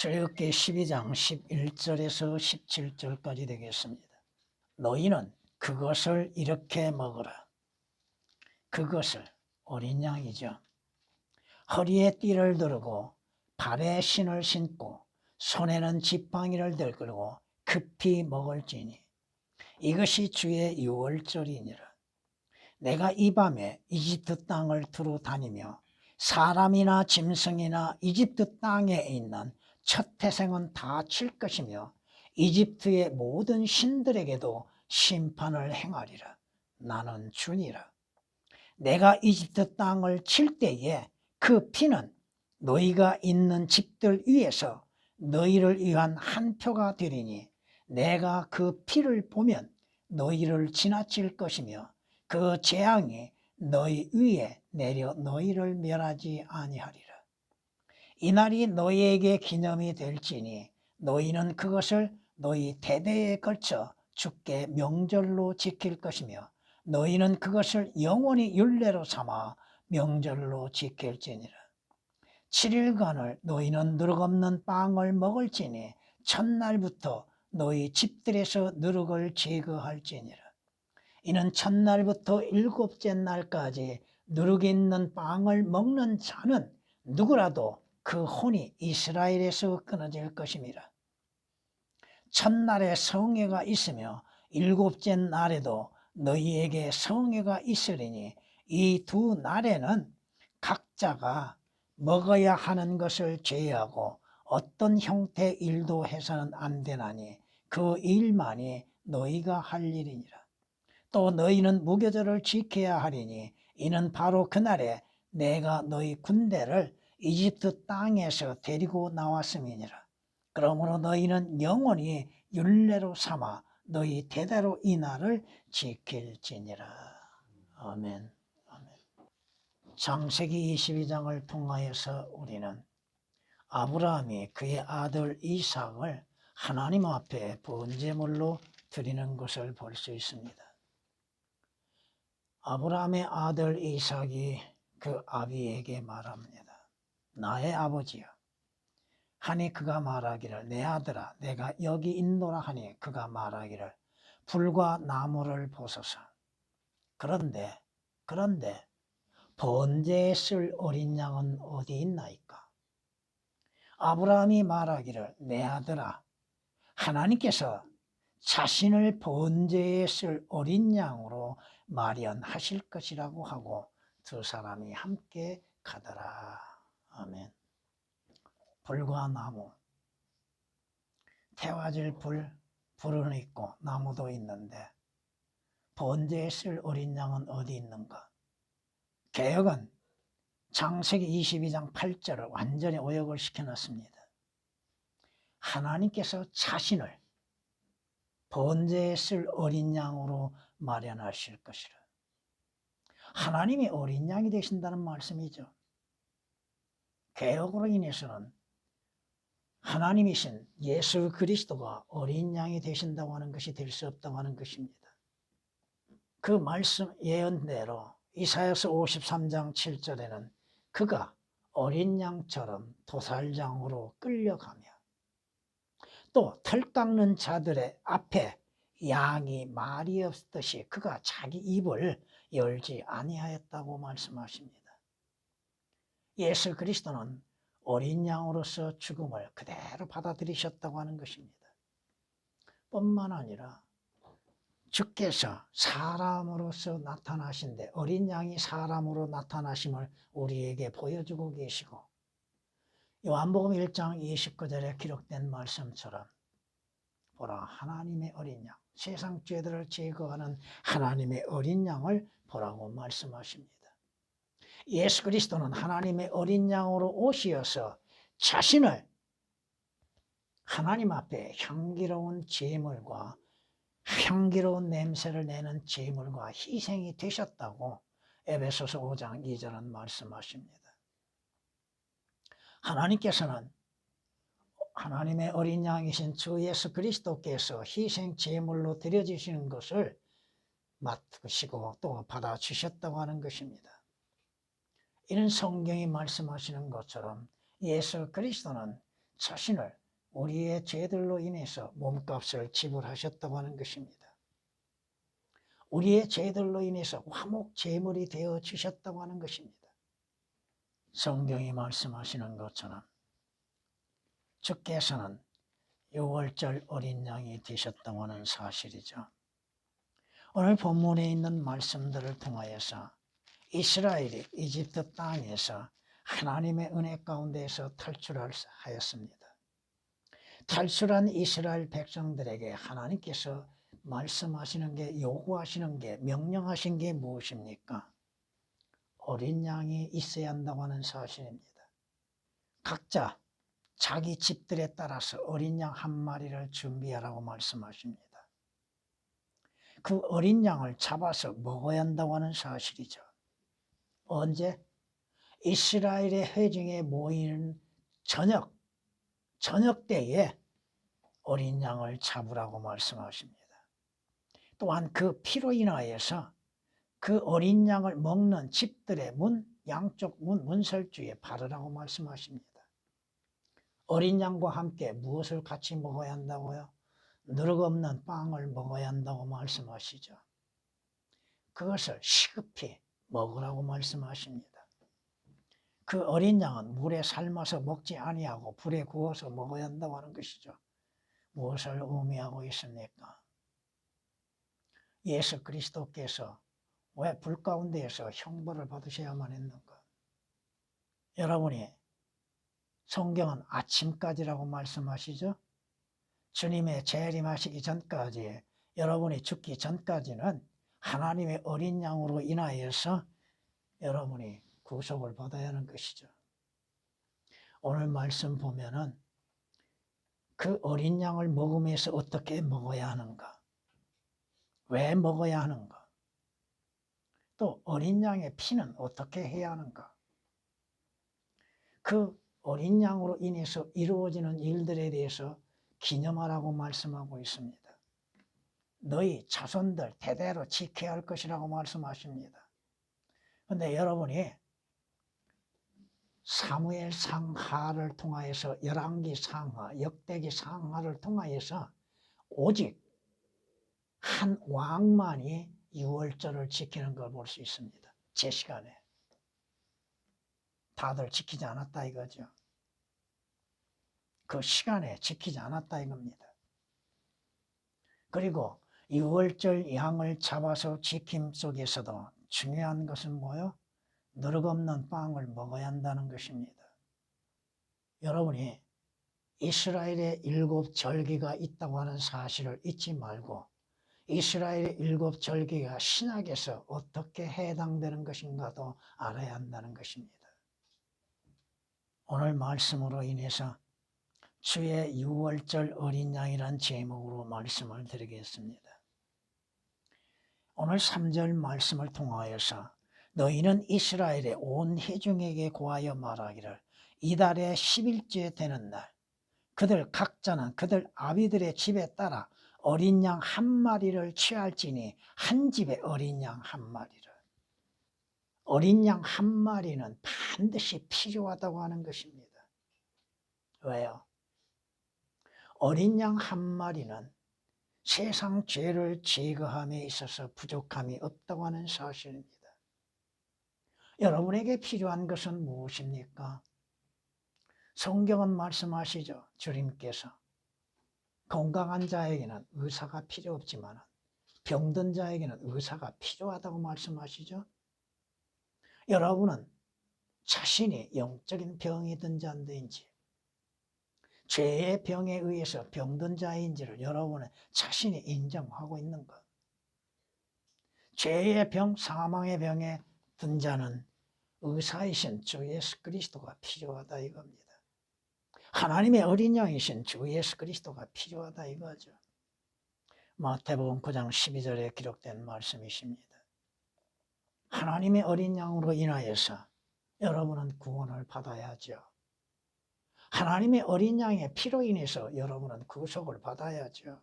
출애굽기 12장 11절에서 17절까지 되겠습니다. 너희는 그것을 이렇게 먹어라. 그것을 어린 양이죠. 허리에 띠를 두르고 발에 신을 신고 손에는 지팡이를 들고 급히 먹을지니 이것이 주의 유월절이니라. 내가 이 밤에 이집트 땅을 두루 다니며 사람이나 짐승이나 이집트 땅에 있는 첫 태생은 다 칠 것이며 이집트의 모든 신들에게도 심판을 행하리라. 나는 주니라. 내가 이집트 땅을 칠 때에 그 피는 너희가 있는 집들 위에서 너희를 위한 한 표가 되리니 내가 그 피를 보면 너희를 지나칠 것이며 그 재앙이 너희 위에 내려 너희를 멸하지 아니하리라. 이날이 너희에게 기념이 될지니 너희는 그것을 너희 대대에 걸쳐 주께 명절로 지킬 것이며 너희는 그것을 영원히 율례로 삼아 명절로 지킬지니라. 7일간을 너희는 누룩없는 빵을 먹을지니 첫날부터 너희 집들에서 누룩을 제거할지니라. 이는 첫날부터 일곱째 날까지 누룩 있는 빵을 먹는 자는 누구라도 그 혼이 이스라엘에서 끊어질 것임이라. 첫날에 성회가 있으며 일곱째 날에도 너희에게 성회가 있으리니 이 두 날에는 각자가 먹어야 하는 것을 제외하고 어떤 형태의 일도 해서는 안 되나니 그 일만이 너희가 할 일이니라. 또 너희는 무교절을 지켜야 하리니 이는 바로 그날에 내가 너희 군대를 이집트 땅에서 데리고 나왔음이니라. 그러므로 너희는 영원히 율례로 삼아 너희 대대로 이 날을 지킬지니라. 아멘. 아멘. 창세기 22장을 통하여서 우리는 아브라함이 그의 아들 이삭을 하나님 앞에 번제물로 드리는 것을 볼 수 있습니다. 아브라함의 아들 이삭이 그 아비에게 말합니다. 나의 아버지여. 하니 그가 말하기를 내 아들아 내가 여기 있노라 하니 그가 말하기를 불과 나무를 보소서. 그런데 번제에 쓸 어린 양은 어디 있나이까? 아브라함이 말하기를 내 아들아 하나님께서 자신을 번제에 쓸 어린 양으로 마련하실 것이라고 하고 두 사람이 함께 가더라. 아멘. 불과 나무, 태워질 불은 있고 나무도 있는데 번제에 쓸 어린 양은 어디 있는가? 개역은 창세기 22장 8절을 완전히 오역을 시켜놨습니다. 하나님께서 자신을 번제에 쓸 어린 양으로 마련하실 것이라. 하나님이 어린 양이 되신다는 말씀이죠. 개역으로 인해서는 하나님이신 예수 그리스도가 어린 양이 되신다고 하는 것이 될 수 없다고 하는 것입니다. 그 말씀 예언대로 이사야서 53장 7절에는 그가 어린 양처럼 도살장으로 끌려가며 또 털 깎는 자들의 앞에 양이 말이 없듯이 그가 자기 입을 열지 아니하였다고 말씀하십니다. 예수 그리스도는 어린 양으로서 죽음을 그대로 받아들이셨다고 하는 것입니다. 뿐만 아니라 주께서 사람으로서 나타나신데 어린 양이 사람으로 나타나심을 우리에게 보여주고 계시고 요한복음 1장 29절에 기록된 말씀처럼 보라 하나님의 어린 양, 세상 죄들을 제거하는 하나님의 어린 양을 보라고 말씀하십니다. 예수 그리스도는 하나님의 어린 양으로 오시어서 자신을 하나님 앞에 향기로운 제물과 향기로운 냄새를 내는 제물과 희생이 되셨다고 에베소서 5장 2절은 말씀하십니다. 하나님께서는 하나님의 어린 양이신 주 예수 그리스도께서 희생 제물로 드려지시는 것을 맡으시고 또 받아주셨다고 하는 것입니다. 이런 성경이 말씀하시는 것처럼 예수 그리스도는 자신을 우리의 죄들로 인해서 몸값을 지불하셨다고 하는 것입니다. 우리의 죄들로 인해서 화목 제물이 되어 주셨다고 하는 것입니다. 성경이 말씀하시는 것처럼 주께서는 유월절 어린 양이 되셨다고 하는 사실이죠. 오늘 본문에 있는 말씀들을 통하여서 이스라엘이 이집트 땅에서 하나님의 은혜 가운데에서 탈출하였습니다. 탈출한 이스라엘 백성들에게 하나님께서 말씀하시는 게, 요구하시는 게, 명령하신 게 무엇입니까? 어린 양이 있어야 한다고 하는 사실입니다. 각자 자기 집들에 따라서 어린 양 한 마리를 준비하라고 말씀하십니다. 그 어린 양을 잡아서 먹어야 한다고 하는 사실이죠. 언제? 이스라엘의 회중에 모이는 저녁 때에 어린 양을 잡으라고 말씀하십니다. 또한 그 피로 인하여서 그 어린 양을 먹는 집들의 양쪽 문설주에 바르라고 말씀하십니다. 어린 양과 함께 무엇을 같이 먹어야 한다고요? 누룩 없는 빵을 먹어야 한다고 말씀하시죠. 그것을 시급히 먹으라고 말씀하십니다. 그 어린 양은 물에 삶아서 먹지 아니하고 불에 구워서 먹어야 한다고 하는 것이죠. 무엇을 의미하고 있습니까? 예수 그리스도께서 왜 불 가운데에서 형벌을 받으셔야만 했는가? 여러분이 성경은 아침까지라고 말씀하시죠? 주님의 재림하시기 전까지, 여러분이 죽기 전까지는 하나님의 어린 양으로 인하여서 여러분이 구속을 받아야 하는 것이죠. 오늘 말씀 보면은 그 어린 양을 먹으면서 어떻게 먹어야 하는가? 왜 먹어야 하는가? 또 어린 양의 피는 어떻게 해야 하는가? 그 어린 양으로 인해서 이루어지는 일들에 대해서 기념하라고 말씀하고 있습니다. 너희 자손들 대대로 지켜야 할 것이라고 말씀하십니다. 그런데 여러분이 사무엘 상하를 통하여서, 열왕기 상하, 역대기 상하를 통하여서 오직 한 왕만이 유월절을 지키는 걸 볼 수 있습니다. 제 시간에. 다들 지키지 않았다 이거죠. 그 시간에 지키지 않았다 이겁니다. 그리고 유월절 양을 잡아서 지킴 속에서도 중요한 것은 뭐요? 누룩 없는 빵을 먹어야 한다는 것입니다. 여러분이 이스라엘의 7 절기가 있다고 하는 사실을 잊지 말고 이스라엘의 7 절기가 신약에서 어떻게 해당되는 것인가도 알아야 한다는 것입니다. 오늘 말씀으로 인해서 주의 유월절 어린 양이란 제목으로 말씀을 드리겠습니다. 오늘 3절 말씀을 통하여서 너희는 이스라엘의 온 회중에게 고하여 말하기를 이달의 10일째 되는 날 그들 각자는 그들 아비들의 집에 따라 어린 양 한 마리를 취할지니 한 집에 어린 양 한 마리를. 어린 양 한 마리는 반드시 필요하다고 하는 것입니다. 왜요? 어린 양 한 마리는 세상 죄를 제거함에 있어서 부족함이 없다고 하는 사실입니다. 여러분에게 필요한 것은 무엇입니까? 성경은 말씀하시죠. 주님께서 건강한 자에게는 의사가 필요 없지만 병든 자에게는 의사가 필요하다고 말씀하시죠. 여러분은 자신이 영적인 병이 든 자인지 죄의 병에 의해서 병든 자인지를 여러분은 자신이 인정하고 있는가? 죄의 병, 사망의 병에 든 자는 의사이신 주 예수 그리스도가 필요하다 이겁니다. 하나님의 어린 양이신 주 예수 그리스도가 필요하다 이거죠. 마태복음 9장 12절에 기록된 말씀이십니다. 하나님의 어린 양으로 인하여서 여러분은 구원을 받아야죠. 하나님의 어린 양의 피로 인해서 여러분은 구속을 받아야죠.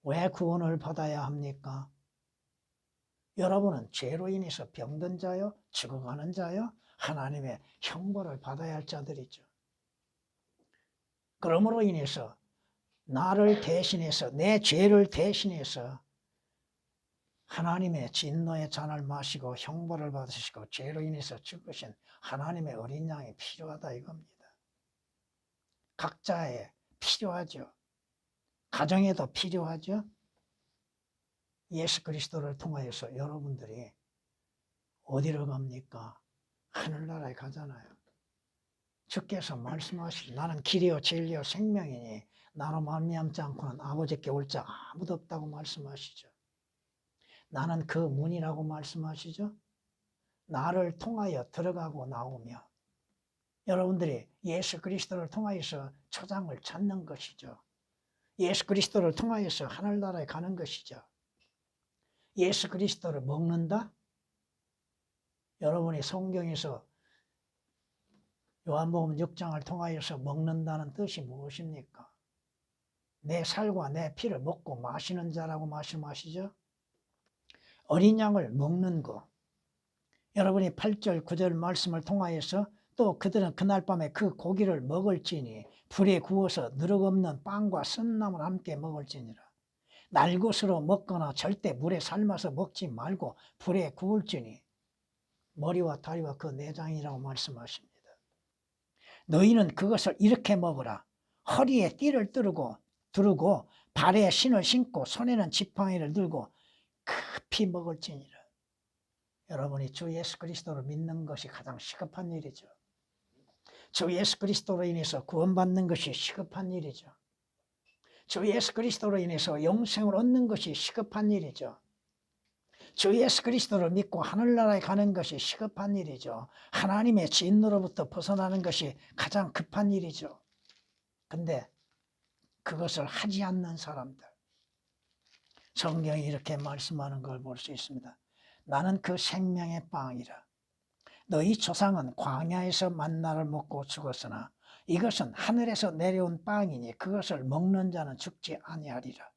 왜 구원을 받아야 합니까? 여러분은 죄로 인해서 병든 자요, 죽어가는 자요, 하나님의 형벌을 받아야 할 자들이죠. 그러므로 인해서 나를 대신해서 내 죄를 대신해서 하나님의 진노의 잔을 마시고 형벌을 받으시고 죄로 인해서 죽으신 하나님의 어린 양이 필요하다 이겁니다. 각자의 필요하죠. 가정에도 필요하죠. 예수 그리스도를 통하여서 여러분들이 어디로 갑니까? 하늘나라에 가잖아요. 주께서 말씀하시기 나는 길이요 진리요 생명이니 나로 말미암지 않고는 아버지께 올 자 아무도 없다고 말씀하시죠. 나는 그 문이라고 말씀하시죠. 나를 통하여 들어가고 나오며 여러분들이 예수 그리스도를 통하여서 초장을 찾는 것이죠. 예수 그리스도를 통하여서 하늘나라에 가는 것이죠. 예수 그리스도를 먹는다? 여러분이 성경에서 요한복음 6장을 통하여서 먹는다는 뜻이 무엇입니까? 내 살과 내 피를 먹고 마시는 자라고 말씀하시죠. 어린 양을 먹는 거. 여러분이 8절 9절 말씀을 통하여서 또 그들은 그날 밤에 그 고기를 먹을지니 불에 구워서 누룩 없는 빵과 쓴나물 함께 먹을지니라. 날것으로 먹거나 절대 물에 삶아서 먹지 말고 불에 구울지니 머리와 다리와 그 내장이라고 말씀하십니다. 너희는 그것을 이렇게 먹으라. 허리에 띠를 두르고 발에 신을 신고 손에는 지팡이를 들고 급히 먹을지니라. 여러분이 주 예수 그리스도를 믿는 것이 가장 시급한 일이죠. 주 예수 그리스도로 인해서 구원받는 것이 시급한 일이죠. 주 예수 그리스도로 인해서 영생을 얻는 것이 시급한 일이죠. 주 예수 그리스도를 믿고 하늘나라에 가는 것이 시급한 일이죠. 하나님의 진노로부터 벗어나는 것이 가장 급한 일이죠. 근데 그것을 하지 않는 사람들, 성경이 이렇게 말씀하는 걸 볼 수 있습니다. 나는 그 생명의 빵이라. 너희 조상은 광야에서 만나를 먹고 죽었으나 이것은 하늘에서 내려온 빵이니 그것을 먹는 자는 죽지 아니하리라.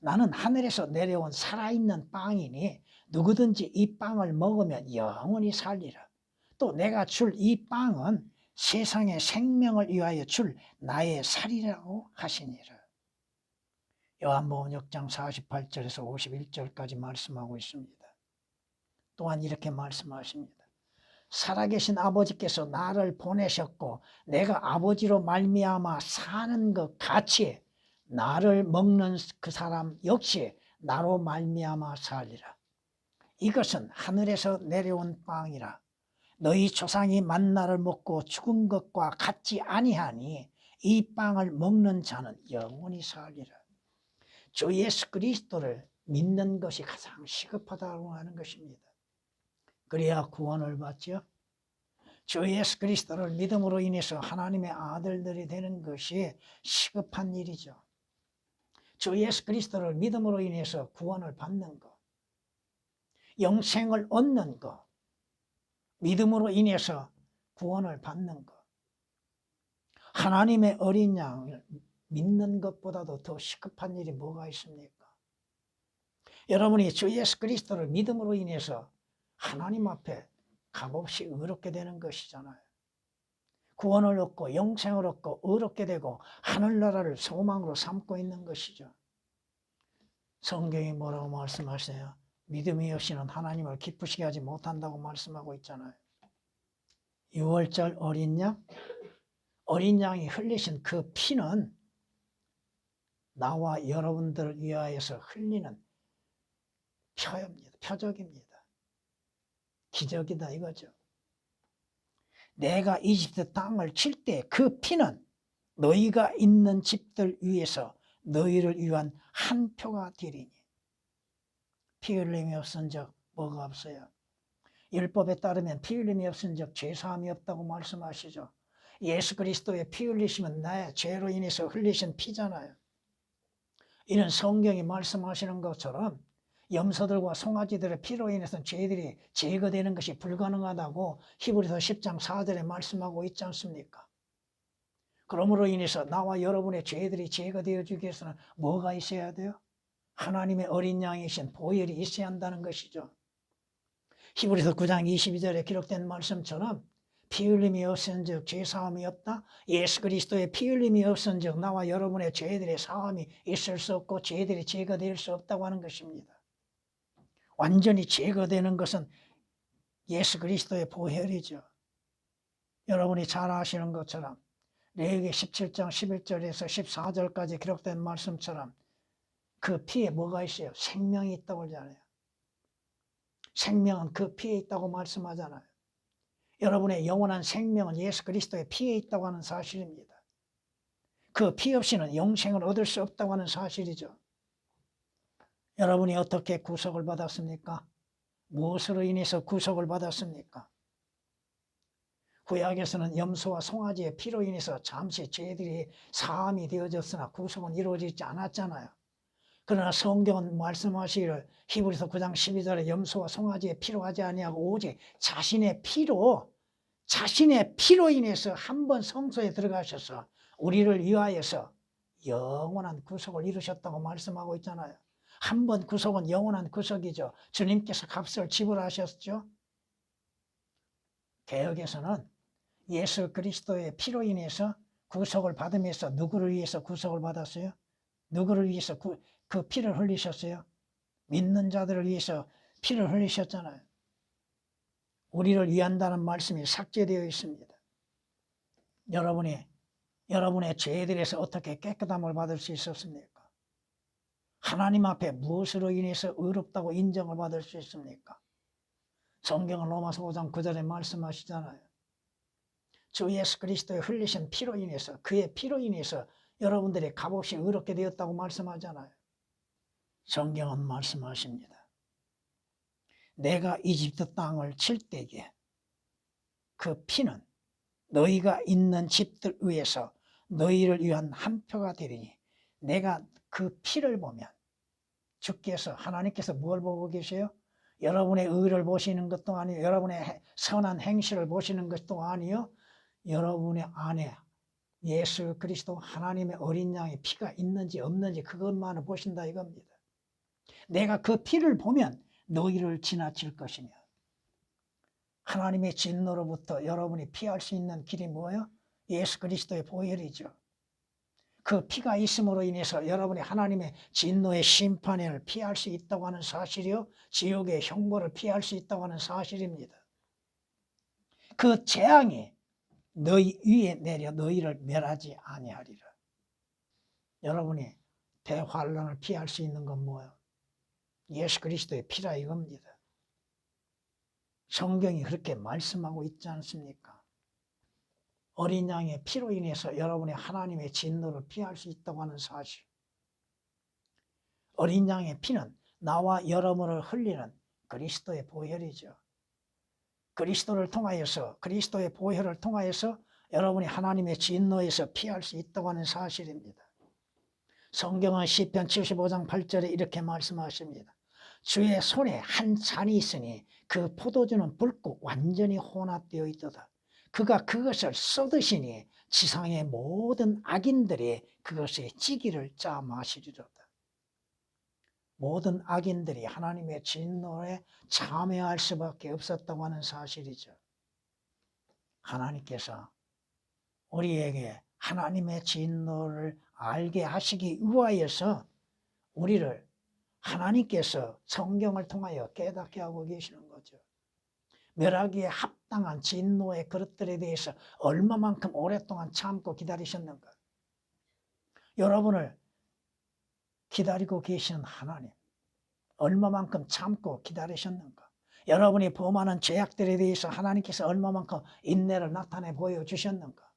나는 하늘에서 내려온 살아있는 빵이니 누구든지 이 빵을 먹으면 영원히 살리라. 또 내가 줄 이 빵은 세상의 생명을 위하여 줄 나의 살이라고 하시니라. 요한복음 6장 48절에서 51절까지 말씀하고 있습니다. 또한 이렇게 말씀하십니다. 살아계신 아버지께서 나를 보내셨고 내가 아버지로 말미암아 사는 것 같이 나를 먹는 그 사람 역시 나로 말미암아 살리라. 이것은 하늘에서 내려온 빵이라. 너희 조상이 만나를 먹고 죽은 것과 같지 아니하니 이 빵을 먹는 자는 영원히 살리라. 주 예수 그리스도를 믿는 것이 가장 시급하다고 하는 것입니다. 그래야 구원을 받죠. 주 예수 그리스도를 믿음으로 인해서 하나님의 아들들이 되는 것이 시급한 일이죠. 주 예수 그리스도를 믿음으로 인해서 구원을 받는 것, 영생을 얻는 것, 믿음으로 인해서 구원을 받는 것, 하나님의 어린 양을 믿는 것보다도 더 시급한 일이 뭐가 있습니까? 여러분이 주 예수 그리스도를 믿음으로 인해서 하나님 앞에 값없이 의롭게 되는 것이잖아요. 구원을 얻고 영생을 얻고 의롭게 되고 하늘나라를 소망으로 삼고 있는 것이죠. 성경이 뭐라고 말씀하세요? 믿음이 없이는 하나님을 기쁘시게 하지 못한다고 말씀하고 있잖아요. 6월절 어린 양이 흘리신 그 피는 나와 여러분들을 위하여서 흘리는 표적입니다. 기적이다 이거죠. 내가 이집트 땅을 칠 때 그 피는 너희가 있는 집들 위에서 너희를 위한 한 표가 되리니. 피 흘림이 없은 적 뭐가 없어요? 율법에 따르면 피 흘림이 없은 적 죄사함이 없다고 말씀하시죠. 예수 그리스도의 피 흘리시면 나의 죄로 인해서 흘리신 피잖아요. 이런 성경이 말씀하시는 것처럼 염소들과 송아지들의 피로 인해서 죄들이 제거되는 것이 불가능하다고 히브리서 10장 4절에 말씀하고 있지 않습니까? 그러므로 인해서 나와 여러분의 죄들이 제거되어 주기 위해서는 뭐가 있어야 돼요? 하나님의 어린 양이신 보혈이 있어야 한다는 것이죠. 히브리서 9장 22절에 기록된 말씀처럼 피 흘림이 없은즉 죄 사함이 없다. 예수 그리스도의 피 흘림이 없은즉 나와 여러분의 죄들의 사함이 있을 수 없고 죄들이 제거될 수 없다고 하는 것입니다. 완전히 제거되는 것은 예수 그리스도의 보혈이죠. 여러분이 잘 아시는 것처럼 레위기 17장 11절에서 14절까지 기록된 말씀처럼 그 피에 뭐가 있어요? 생명이 있다고 하잖아요. 생명은 그 피에 있다고 말씀하잖아요. 여러분의 영원한 생명은 예수 그리스도의 피에 있다고 하는 사실입니다. 그 피 없이는 영생을 얻을 수 없다고 하는 사실이죠. 여러분이 어떻게 구속을 받았습니까? 무엇으로 인해서 구속을 받았습니까? 구약에서는 염소와 송아지의 피로 인해서 잠시 죄들이 사함이 되어졌으나 구속은 이루어지지 않았잖아요. 그러나 성경은 말씀하시기를 히브리서 9장 12절에 염소와 송아지의 피로 하지 아니하고 오직 자신의 피로 인해서 한 번 성소에 들어가셔서 우리를 위하여서 영원한 구속을 이루셨다고 말씀하고 있잖아요. 한 번 구속은 영원한 구속이죠. 주님께서 값을 지불하셨죠. 개역에서는 예수 그리스도의 피로 인해서 구속을 받으면서 누구를 위해서 구속을 받았어요? 누구를 위해서 그 피를 흘리셨어요? 믿는 자들을 위해서 피를 흘리셨잖아요. 우리를 위한다는 말씀이 삭제되어 있습니다. 여러분의 죄들에서 어떻게 깨끗함을 받을 수 있었습니까? 하나님 앞에 무엇으로 인해서 의롭다고 인정을 받을 수 있습니까? 성경은 로마서 5장 9절에 말씀하시잖아요. 주 예수 그리스도의 흘리신 피로 인해서 그의 피로 인해서 여러분들이 값없이 의롭게 되었다고 말씀하잖아요. 성경은 말씀하십니다. 내가 이집트 땅을 칠 때에 그 피는 너희가 있는 집들 위에서 너희를 위한 한 표가 되리니 내가 그 피를 보면 주께서 하나님께서 뭘 보고 계세요? 여러분의 의를 보시는 것도 아니요 여러분의 선한 행실을 보시는 것도 아니요 여러분의 안에 예수 그리스도 하나님의 어린 양의 피가 있는지 없는지 그것만을 보신다 이겁니다. 내가 그 피를 보면 너희를 지나칠 것이며 하나님의 진노로부터 여러분이 피할 수 있는 길이 뭐예요? 예수 그리스도의 보혈이죠. 그 피가 있음으로 인해서 여러분이 하나님의 진노의 심판을 피할 수 있다고 하는 사실이요 지옥의 형벌을 피할 수 있다고 하는 사실입니다. 그 재앙이 너희 위에 내려 너희를 멸하지 아니하리라. 여러분이 대환란을 피할 수 있는 건 뭐예요? 예수 그리스도의 피라 이겁니다. 성경이 그렇게 말씀하고 있지 않습니까? 어린 양의 피로 인해서 여러분이 하나님의 진노를 피할 수 있다고 하는 사실. 어린 양의 피는 나와 여러분을 흘리는 그리스도의 보혈이죠. 그리스도를 통하여서 그리스도의 보혈을 통하여서 여러분이 하나님의 진노에서 피할 수 있다고 하는 사실입니다. 성경은 시편 75장 8절에 이렇게 말씀하십니다. 주의 손에 한 잔이 있으니 그 포도주는 붉고 완전히 혼합되어 있도다. 그가 그것을 쏟으시니 지상의 모든 악인들이 그것의 찌기를 짜 마시리로다. 모든 악인들이 하나님의 진노에 참여할 수밖에 없었다고 하는 사실이죠. 하나님께서 우리에게 하나님의 진노를 알게 하시기 위하여서 우리를 하나님께서 성경을 통하여 깨닫게 하고 계시는 거죠. 멸하기에 합당한 진노의 그릇들에 대해서 얼마만큼 오랫동안 참고 기다리셨는가. 여러분을 기다리고 계시는 하나님 얼마만큼 참고 기다리셨는가. 여러분이 범하는 죄악들에 대해서 하나님께서 얼마만큼 인내를 나타내 보여주셨는가.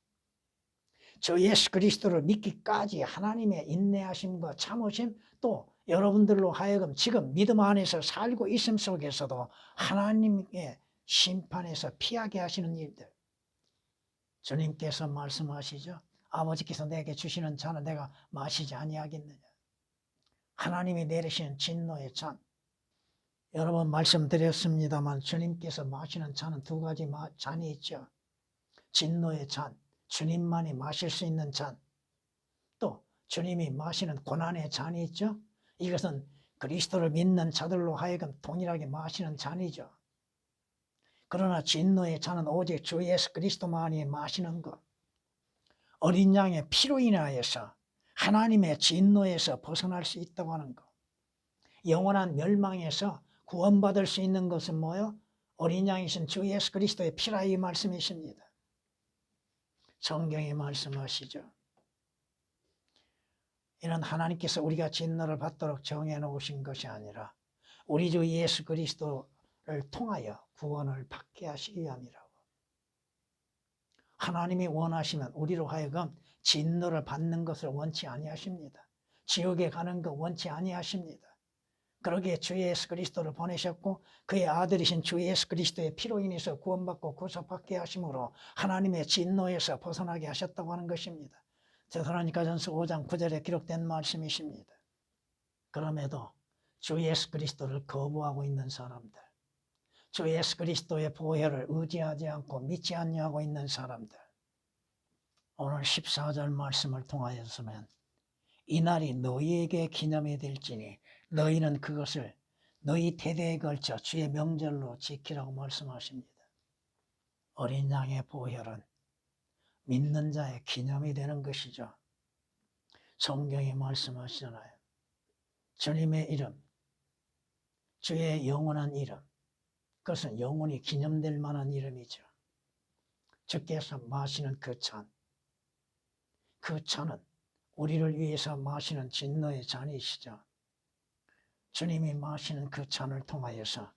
저 예수 그리스도를 믿기까지 하나님의 인내하심과 참으심 또 여러분들로 하여금 지금 믿음 안에서 살고 있음 속에서도 하나님의 심판에서 피하게 하시는 일들. 주님께서 말씀하시죠. 아버지께서 내게 주시는 잔은 내가 마시지 아니하겠느냐. 하나님이 내리시는 진노의 잔. 여러 번 말씀드렸습니다만 주님께서 마시는 잔은 두 가지 잔이 있죠. 진노의 잔, 주님만이 마실 수 있는 잔. 또 주님이 마시는 고난의 잔이 있죠. 이것은 그리스도를 믿는 자들로 하여금 동일하게 마시는 잔이죠. 그러나 진노의 잔은 오직 주 예수 그리스도만이 마시는 것. 어린 양의 피로 인하여서 하나님의 진노에서 벗어날 수 있다고 하는 것. 영원한 멸망에서 구원받을 수 있는 것은 뭐요? 어린 양이신 주 예수 그리스도의 피라 이 말씀이십니다. 성경이 말씀하시죠. 이는 하나님께서 우리가 진노를 받도록 정해 놓으신 것이 아니라 우리 주 예수 그리스도를 통하여 구원을 받게 하시기 위함이라고. 하나님이 원하시면 우리로 하여금 진노를 받는 것을 원치 아니하십니다. 지옥에 가는 것 원치 아니하십니다. 그러기에 주 예수 그리스도를 보내셨고 그의 아들이신 주 예수 그리스도의 피로 인해서 구원받고 구속받게 하심으로 하나님의 진노에서 벗어나게 하셨다고 하는 것입니다. 데살로니가전서 5장 9절에 기록된 말씀이십니다. 그럼에도 주 예수 그리스도를 거부하고 있는 사람들, 주 예수 그리스도의 보혈을 의지하지 않고 믿지 않냐고 있는 사람들, 오늘 14절 말씀을 통하여서는 이날이 너희에게 기념이 될지니 너희는 그것을 너희 대대에 걸쳐 주의 명절로 지키라고 말씀하십니다. 어린 양의 보혈은 믿는 자의 기념이 되는 것이죠. 성경이 말씀하시잖아요. 주님의 이름, 주의 영원한 이름, 그것은 영원히 기념될 만한 이름이죠. 주께서 마시는 그 잔, 그 잔은 우리를 위해서 마시는 진노의 잔이시죠. 주님이 마시는 그 잔을 통하여서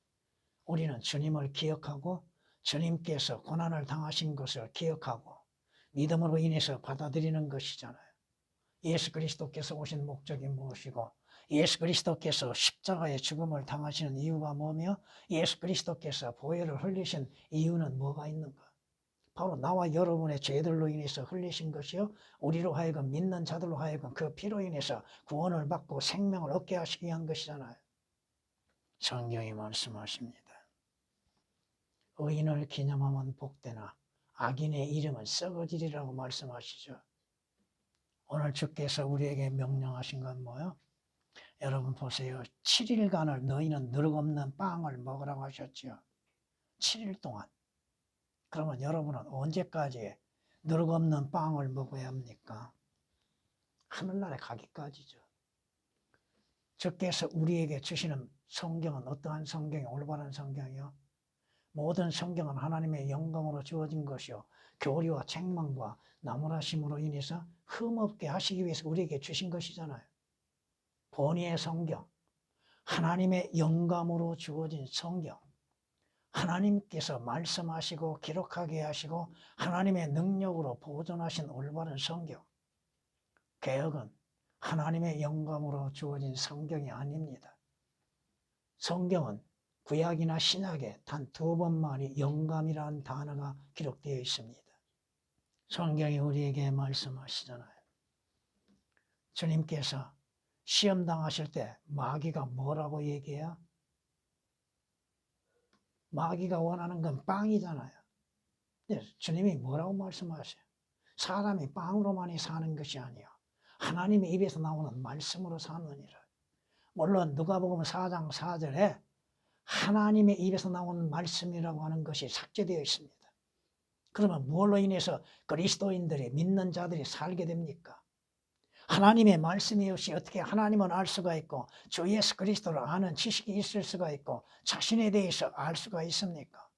우리는 주님을 기억하고 주님께서 고난을 당하신 것을 기억하고 믿음으로 인해서 받아들이는 것이잖아요. 예수 그리스도께서 오신 목적이 무엇이고 예수 그리스도께서 십자가의 죽음을 당하시는 이유가 뭐며 예수 그리스도께서 보혈을 흘리신 이유는 뭐가 있는가? 바로 나와 여러분의 죄들로 인해서 흘리신 것이요 우리로 하여금 믿는 자들로 하여금 그 피로 인해서 구원을 받고 생명을 얻게 하시기 위한 것이잖아요. 성경이 말씀하십니다. 의인을 기념하면 복되나 악인의 이름은 썩어지리라고 말씀하시죠. 오늘 주께서 우리에게 명령하신 건 뭐예요? 여러분 보세요. 7일간을 너희는 누룩없는 빵을 먹으라고 하셨죠. 7일 동안. 그러면 여러분은 언제까지 누룩없는 빵을 먹어야 합니까? 하늘나라에 가기까지죠. 주께서 우리에게 주시는 성경은 어떠한 성경이 올바른 성경이요? 모든 성경은 하나님의 영광으로 주어진 것이요 교리와 책망과 나무라심으로 인해서 흠없게 하시기 위해서 우리에게 주신 것이잖아요. 본의의 성경, 하나님의 영감으로 주어진 성경, 하나님께서 말씀하시고 기록하게 하시고 하나님의 능력으로 보존하신 올바른 성경. 개혁은 하나님의 영감으로 주어진 성경이 아닙니다. 성경은 구약이나 신약에 단 2번만이 영감이라는 단어가 기록되어 있습니다. 성경이 우리에게 말씀하시잖아요. 주님께서 시험 당하실 때 마귀가 뭐라고 얘기해요? 마귀가 원하는 건 빵이잖아요. 주님이 뭐라고 말씀하세요? 사람이 빵으로만이 사는 것이 아니요 하나님의 입에서 나오는 말씀으로 사느니라. 물론 누가복음 4장 4절에 하나님의 입에서 나오는 말씀이라고 하는 것이 삭제되어 있습니다. 그러면 무엇로 인해서 그리스도인들이 믿는 자들이 살게 됩니까? 하나님의 말씀이 없이 어떻게 하나님을 알 수가 있고 주 예수 그리스도를 아는 지식이 있을 수가 있고 자신에 대해서 알 수가 있습니까?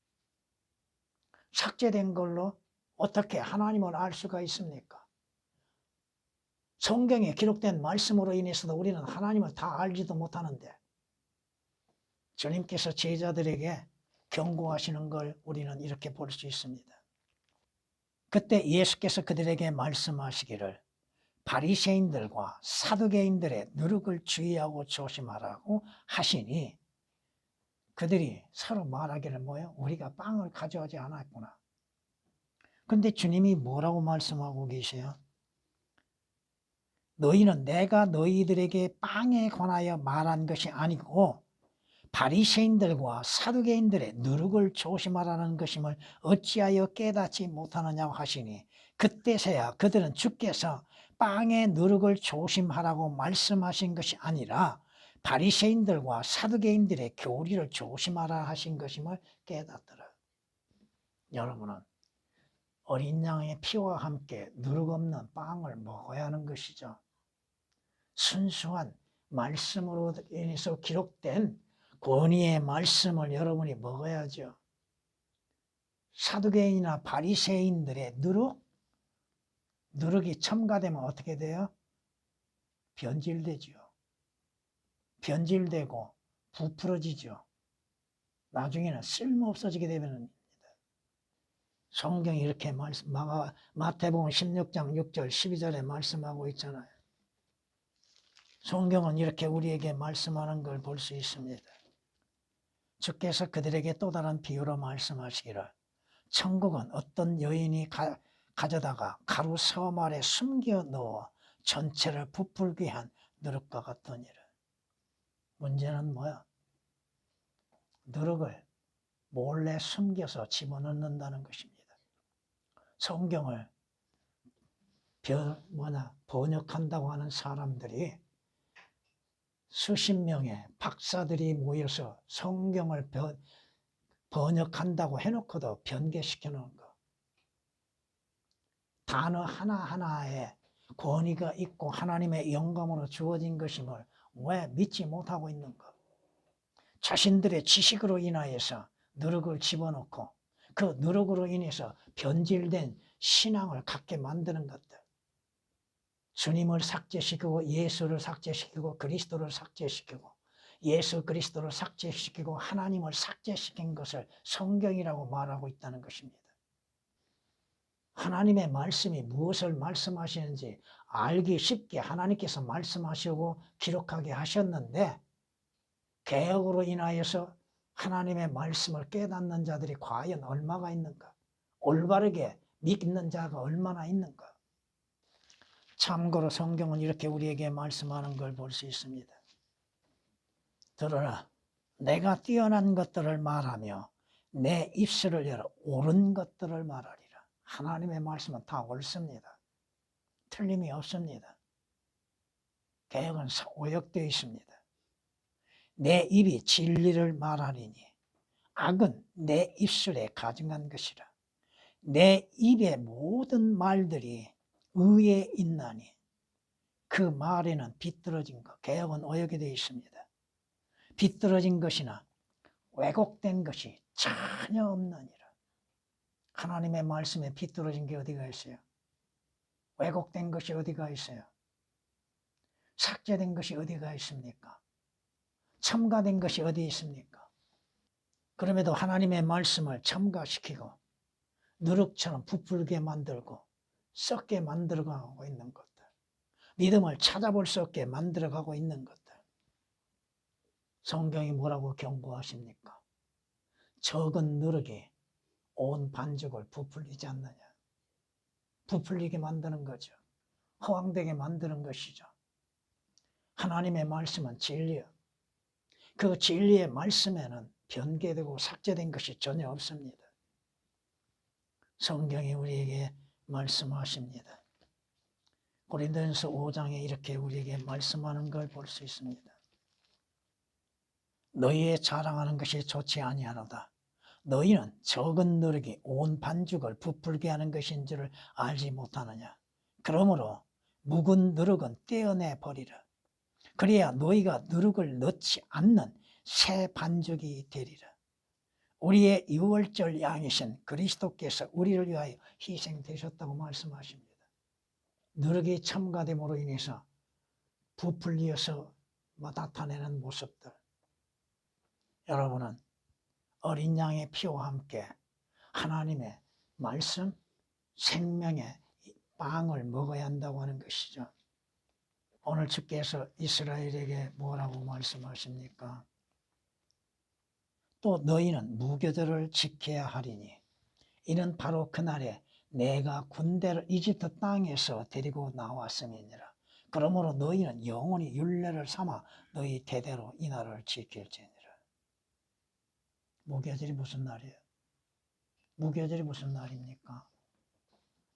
삭제된 걸로 어떻게 하나님을 알 수가 있습니까? 성경에 기록된 말씀으로 인해서도 우리는 하나님을 다 알지도 못하는데 주님께서 제자들에게 경고하시는 걸 우리는 이렇게 볼 수 있습니다. 그때 예수께서 그들에게 말씀하시기를 바리새인들과 사두개인들의 누룩을 주의하고 조심하라고 하시니 그들이 서로 말하기를 뭐예요? 우리가 빵을 가져오지 않았구나. 근데 주님이 뭐라고 말씀하고 계세요? 너희는 내가 너희들에게 빵에 관하여 말한 것이 아니고 바리새인들과 사두개인들의 누룩을 조심하라는 것임을 어찌하여 깨닫지 못하느냐고 하시니 그때서야 그들은 주께서 빵의 누룩을 조심하라고 말씀하신 것이 아니라 바리새인들과 사두개인들의 교리를 조심하라 하신 것임을 깨닫더라. 여러분은 어린 양의 피와 함께 누룩 없는 빵을 먹어야 하는 것이죠. 순수한 말씀으로 인해서 기록된 권위의 말씀을 여러분이 먹어야죠. 사두개인이나 바리새인들의 누룩이 첨가되면 어떻게 돼요? 변질되죠. 변질되고 부풀어지죠. 나중에는 쓸모없어지게 되는 성경이 이렇게 마태복음 16장 6절 12절에 말씀하고 있잖아요. 성경은 이렇게 우리에게 말씀하는 걸 볼 수 있습니다. 주께서 그들에게 또 다른 비유로 말씀하시기를 천국은 어떤 여인이 가져다가 가루 섬 아래 숨겨 넣어 전체를 부풀게 한 누룩과 같으니라. 문제는 뭐야? 누룩을 몰래 숨겨서 집어넣는다는 것입니다. 성경을 번역한다고 하는 사람들이 수십 명의 박사들이 모여서 성경을 번역한다고 해놓고도 변개시켜 놓은 거. 단어 하나하나에 권위가 있고 하나님의 영감으로 주어진 것임을 왜 믿지 못하고 있는가? 자신들의 지식으로 인하여서 누룩을 집어넣고 그 누룩으로 인해서 변질된 신앙을 갖게 만드는 것들. 주님을 삭제시키고 예수를 삭제시키고 그리스도를 삭제시키고 예수 그리스도를 삭제시키고 하나님을 삭제시킨 것을 성경이라고 말하고 있다는 것입니다. 하나님의 말씀이 무엇을 말씀하시는지 알기 쉽게 하나님께서 말씀하시고 기록하게 하셨는데 개혁으로 인하여서 하나님의 말씀을 깨닫는 자들이 과연 얼마가 있는가? 올바르게 믿는 자가 얼마나 있는가? 참고로 성경은 이렇게 우리에게 말씀하는 걸 볼 수 있습니다. 들으라, 내가 뛰어난 것들을 말하며 내 입술을 열어 옳은 것들을 말하리라. 하나님의 말씀은 다 옳습니다. 틀림이 없습니다. 개혁은 오역되어 있습니다. 내 입이 진리를 말하리니 악은 내 입술에 가증한 것이라. 내 입의 모든 말들이 의에 있나니 그 말에는 비뚤어진 것, 개혁은 오역이 되어 있습니다. 비뚤어진 것이나 왜곡된 것이 전혀 없느니라. 하나님의 말씀에 비뚤어진 게 어디가 있어요? 왜곡된 것이 어디가 있어요? 삭제된 것이 어디가 있습니까? 첨가된 것이 어디 있습니까? 그럼에도 하나님의 말씀을 첨가시키고 누룩처럼 부풀게 만들고 썩게 만들어가고 있는 것들, 믿음을 찾아볼 수 없게 만들어가고 있는 것들, 성경이 뭐라고 경고하십니까? 적은 누룩이 온 반죽을 부풀리지 않느냐. 부풀리게 만드는 거죠. 허황되게 만드는 것이죠. 하나님의 말씀은 진리요. 그 진리의 말씀에는 변개되고 삭제된 것이 전혀 없습니다. 성경이 우리에게 말씀하십니다. 고린도전서 5장에 이렇게 우리에게 말씀하는 걸 볼 수 있습니다. 너희의 자랑하는 것이 좋지 아니하노다. 너희는 적은 누룩이 온 반죽을 부풀게 하는 것인 줄을 알지 못하느냐. 그러므로 묵은 누룩은 떼어내 버리라. 그래야 너희가 누룩을 넣지 않는 새 반죽이 되리라. 우리의 유월절 양이신 그리스도께서 우리를 위하여 희생되셨다고 말씀하십니다. 누룩이 첨가됨으로 인해서 부풀려서 나타내는 모습들. 여러분은 어린 양의 피와 함께 하나님의 말씀, 생명의 빵을 먹어야 한다고 하는 것이죠. 오늘 주께서 이스라엘에게 뭐라고 말씀하십니까? 또 너희는 무교절을 지켜야 하리니 이는 바로 그날에 내가 군대를 이집트 땅에서 데리고 나왔음이니라. 그러므로 너희는 영원히 율례를 삼아 너희 대대로 이 날을 지킬지니라. 무교절이 무슨 날이에요? 무교절이 무슨 날입니까?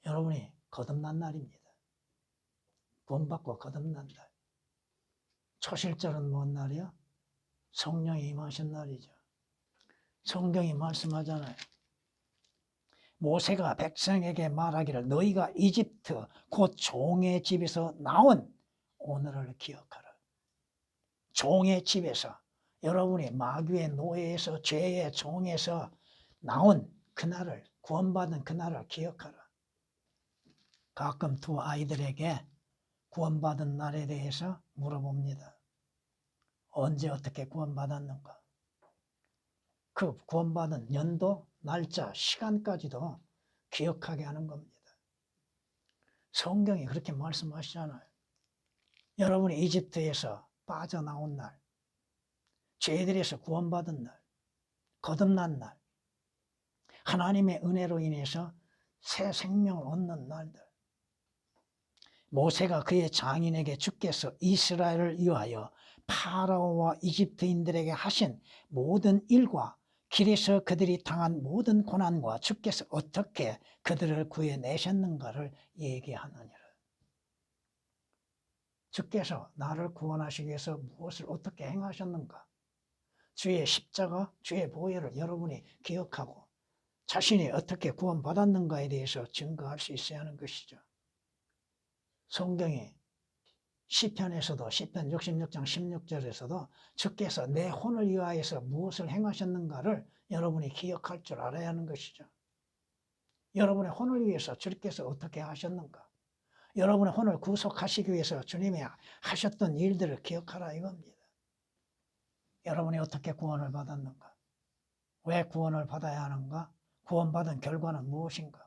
여러분이 거듭난 날입니다. 구원받고 거듭난 날. 초실절은 뭔 날이요? 성령이 임하신 날이죠. 성경이 말씀하잖아요. 모세가 백성에게 말하기를 너희가 이집트 곧 종의 집에서 나온 오늘을 기억하라. 종의 집에서, 여러분이 마귀의 노예에서, 죄의 종에서 나온 그날을, 구원받은 그날을 기억하라. 가끔 두 아이들에게 구원받은 날에 대해서 물어봅니다. 언제 어떻게 구원받았는가? 그 구원받은 연도, 날짜, 시간까지도 기억하게 하는 겁니다. 성경이 그렇게 말씀하시잖아요. 여러분이 이집트에서 빠져나온 날, 죄들에서 구원받은 날, 거듭난 날, 하나님의 은혜로 인해서 새 생명을 얻는 날들. 모세가 그의 장인에게 주께서 이스라엘을 위하여 파라오와 이집트인들에게 하신 모든 일과 길에서 그들이 당한 모든 고난과 주께서 어떻게 그들을 구해내셨는가를 얘기하느니라. 주께서 나를 구원하시기 위해서 무엇을 어떻게 행하셨는가? 주의 십자가, 주의 보혈을 여러분이 기억하고 자신이 어떻게 구원받았는가에 대해서 증거할 수 있어야 하는 것이죠. 성경이 시편에서도, 시편 66장 16절에서도 주께서 내 혼을 위하여서 무엇을 행하셨는가를 여러분이 기억할 줄 알아야 하는 것이죠. 여러분의 혼을 위해서 주께서 어떻게 하셨는가? 여러분의 혼을 구속하시기 위해서 주님이 하셨던 일들을 기억하라 이겁니다. 여러분이 어떻게 구원을 받았는가? 왜 구원을 받아야 하는가? 구원받은 결과는 무엇인가?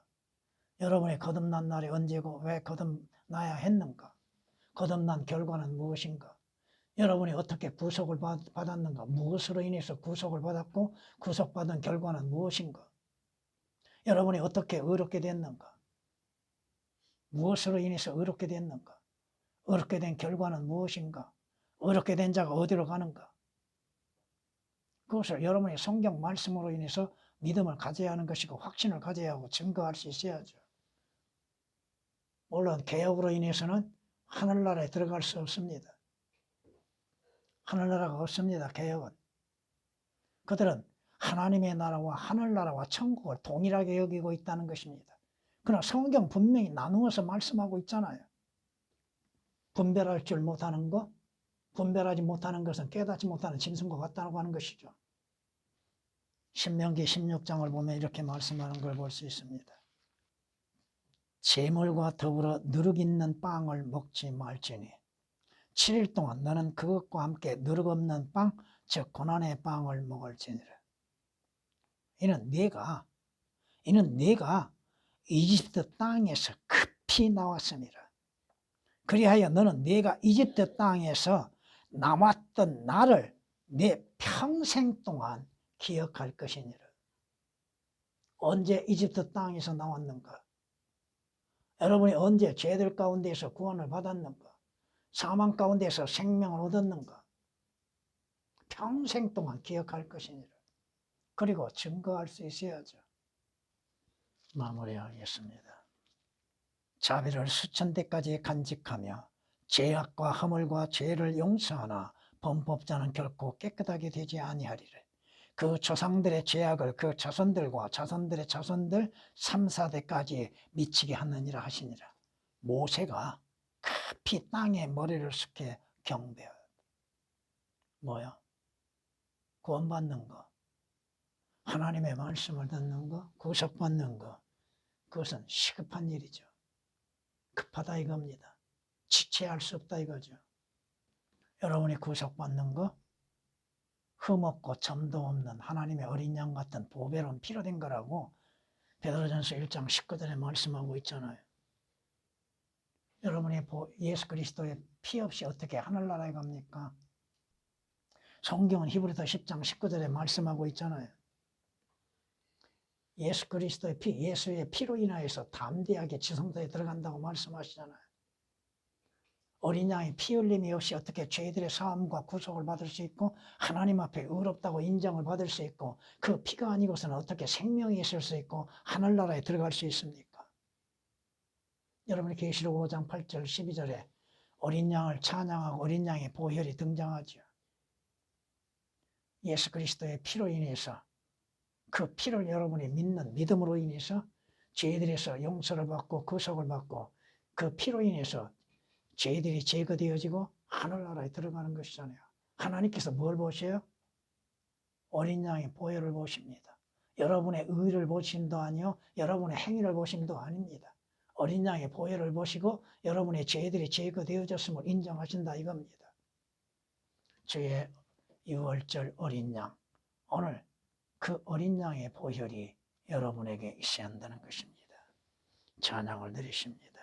여러분이 거듭난 날이 언제고 왜 거듭나야 했는가? 거듭난 결과는 무엇인가? 여러분이 어떻게 구속을 받았는가? 무엇으로 인해서 구속을 받았고 구속받은 결과는 무엇인가? 여러분이 어떻게 의롭게 됐는가? 무엇으로 인해서 의롭게 됐는가? 의롭게 된 결과는 무엇인가? 의롭게 된 자가 어디로 가는가? 그것을 여러분이 성경 말씀으로 인해서 믿음을 가져야 하는 것이고 확신을 가져야 하고 증거할 수 있어야죠. 물론 개혁으로 인해서는 하늘나라에 들어갈 수 없습니다. 하늘나라가 없습니다. 개혁은. 그들은 하나님의 나라와 하늘나라와 천국을 동일하게 여기고 있다는 것입니다. 그러나 성경 분명히 나누어서 말씀하고 있잖아요. 분별할 줄 못하는 것, 분별하지 못하는 것은 깨닫지 못하는 짐승과 같다고 하는 것이죠. 신명기 16장을 보면 이렇게 말씀하는 걸 볼 수 있습니다. 재물과 더불어 누룩 있는 빵을 먹지 말지니 7일 동안 너는 그것과 함께 누룩 없는 빵, 즉 고난의 빵을 먹을지니라. 이는 네가 이집트 땅에서 급히 나왔음이라. 그리하여 너는 네가 이집트 땅에서 남았던 날을 내 평생 동안 기억할 것이니라. 언제 이집트 땅에서 나왔는가? 여러분이 언제 죄들 가운데서 구원을 받았는가? 사망 가운데서 생명을 얻었는가? 평생 동안 기억할 것이니라. 그리고 증거할 수 있어야죠. 마무리하겠습니다. 자비를 수천 대까지 간직하며 죄악과 허물과 죄를 용서하나 범법자는 결코 깨끗하게 되지 아니하리라. 그 조상들의 죄악을 그 자손들과 자손들의 자손들 3, 4대까지 미치게 하느니라 하시니라. 모세가 급히 땅에 머리를 숙여 경배하였다. 뭐야? 구원받는 거, 하나님의 말씀을 듣는 거, 구속받는 거, 그것은 시급한 일이죠. 급하다 이겁니다. 지체할 수 없다 이거죠. 여러분이 구속받는 거, 흠없고 점도 없는 하나님의 어린 양 같은 보배로운 피로 된 거라고 베드로전서 1장 19절에 말씀하고 있잖아요. 여러분이 예수 그리스도의 피 없이 어떻게 하늘나라에 갑니까? 성경은 히브리서 10장 19절에 말씀하고 있잖아요. 예수 그리스도의 피, 예수의 피로 인하여서 담대하게 지성소에 들어간다고 말씀하시잖아요. 어린 양의 피 흘림이 없이 어떻게 죄들의 사함과 구속을 받을 수 있고 하나님 앞에 의롭다고 인정을 받을 수 있고 그 피가 아니고서는 어떻게 생명이 있을 수 있고 하늘나라에 들어갈 수 있습니까? 여러분이 계시록 5장 8절 12절에 어린 양을 찬양하고 어린 양의 보혈이 등장하죠. 예수 그리스도의 피로 인해서 그 피를 여러분이 믿는 믿음으로 인해서 죄들에서 용서를 받고 구속을 받고 그 피로 인해서 죄들이 제거되어지고 하늘나라에 들어가는 것이잖아요. 하나님께서 뭘 보셔요? 어린 양의 보혈을 보십니다. 여러분의 의를 보심도 아니요 여러분의 행위를 보심도 아닙니다. 어린 양의 보혈을 보시고 여러분의 죄들이 제거되어졌음을 인정하신다 이겁니다. 주의 유월절 어린 양, 오늘 그 어린 양의 보혈이 여러분에게 있어야 한다는 것입니다. 찬양을 드리십니다.